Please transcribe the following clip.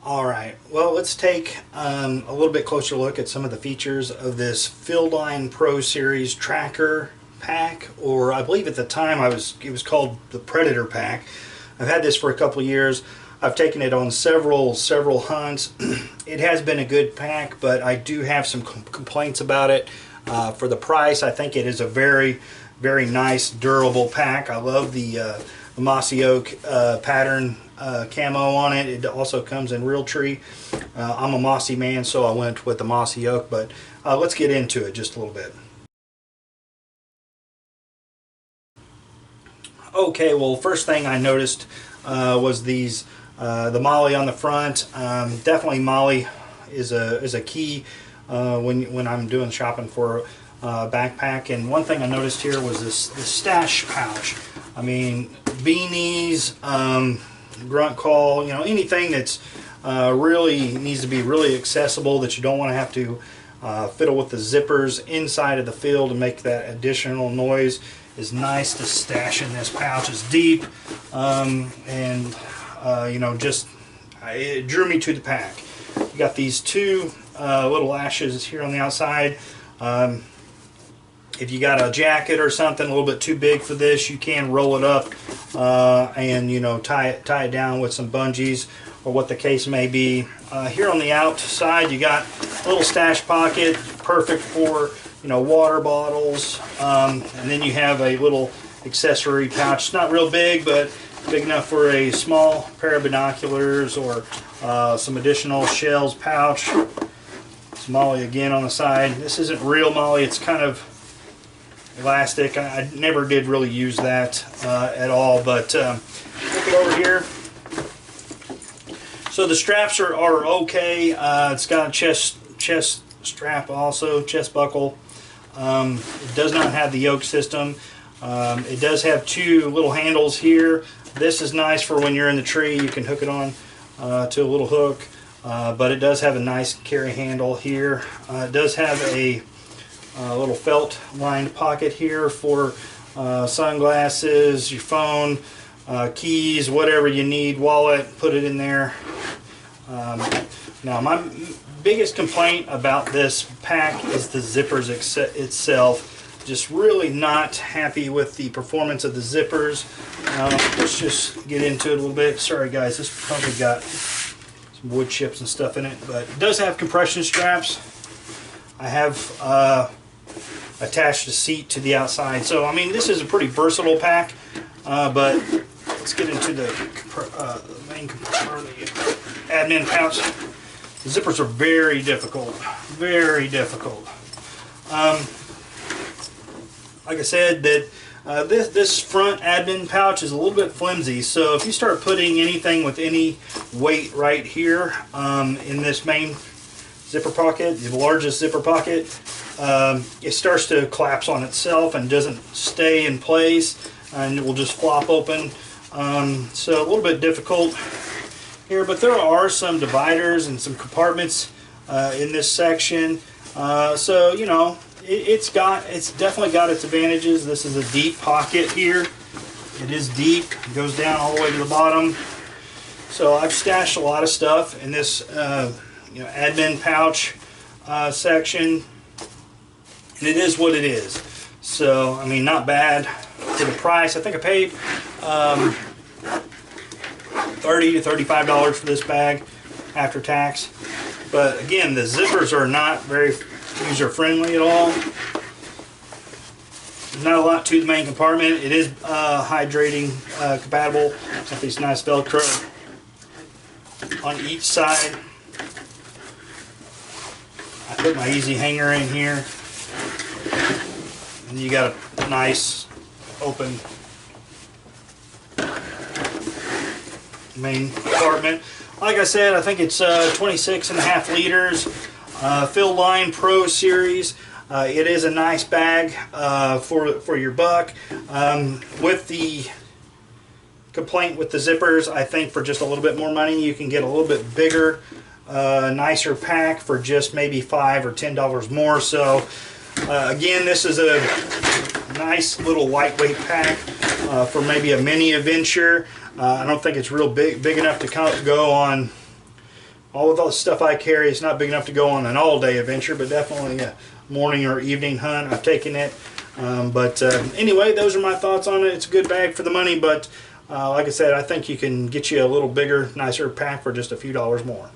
Alright, well, let's take a little bit closer look at some of the features of this Fieldline Pro Series Tracker Pack, or I believe at the time it was called the Predator Pack. I've had this for a couple of years. I've taken it on several hunts. It has been a good pack, but I do have some complaints about it. For the price, I think it is a very nice, durable pack. I love the mossy oak pattern camo on it. It also comes in real tree. I'm a mossy man, so I went with the mossy oak, but let's get into it just a little bit. Okay, well, first thing I noticed was the MOLLE on the front. Definitely MOLLE is a key when I'm doing shopping for a backpack. And one thing I noticed here was this stash pouch. I mean, beanies, grunt call, you know, anything that's really needs to be really accessible, that you don't want to have to fiddle with the zippers inside of the field and make that additional noise, is nice to stash in this pouch. It's deep, and you know, just it drew me to the pack. You got these two little lashes here on the outside. If you got a jacket or something a little bit too big for this, you can roll it up and, you know, tie it down with some bungees or what the case may be. Here on the outside, you got a little stash pocket, perfect for, you know, water bottles. And then you have a little accessory pouch. It's not real big, but big enough for a small pair of binoculars or some additional shells pouch. It's MOLLE again on the side. This isn't real MOLLE, it's kind of elastic. I never did really use that at all, but look it over here. So the straps are okay. It's got a chest strap also, chest buckle. It does not have the yoke system. It does have two little handles here. This is nice for when you're in the tree. You can hook it on to a little hook, but it does have a nice carry handle here. It does have a little felt lined pocket here for sunglasses, your phone, keys, whatever you need, wallet, put it in there. Now, my biggest complaint about this pack is the zippers itself. Just really not happy with the performance of the zippers. Let's just get into it a little bit. Sorry guys, this probably got some wood chips and stuff in it, but it does have compression straps. I have attached a seat to the outside, so I mean, this is a pretty versatile pack. But let's get into the main compartment, the admin pouch. The zippers are very difficult, very difficult. Like I said, that this front admin pouch is a little bit flimsy, so if you start putting anything with any weight right here in this main zipper pocket, the largest zipper pocket, it starts to collapse on itself and doesn't stay in place, and it will just flop open. So a little bit difficult here, but there are some dividers and some compartments in this section. So, you know, it's definitely got its advantages. This is a deep pocket here. It is deep. It goes down all the way to the bottom. So I've stashed a lot of stuff in this you know, admin pouch section, and it is what it is. So I mean, not bad for the price. I think I paid $30 to $35 for this bag after tax. But again, the zippers are not very user-friendly at all. There's not a lot to the main compartment. It is hydrating compatible. It's got these nice Velcro on each side. I put my easy hanger in here, and you got a nice open main compartment. Like I said, I think it's 26.5 liters. Fieldline Pro Series. It is a nice bag for your buck. With the complaint with the zippers, I think for just a little bit more money you can get a little bit bigger, nicer pack for just maybe $5 or $10 more. So again, this is a nice little lightweight pack for maybe a mini adventure. I don't think it's real big enough to go on all of the stuff I carry is not big enough to go on an all-day adventure, but definitely a morning or evening hunt. I've taken it. Anyway, those are my thoughts on it. It's a good bag for the money, but like I said, I think you can get you a little bigger, nicer pack for just a few dollars more.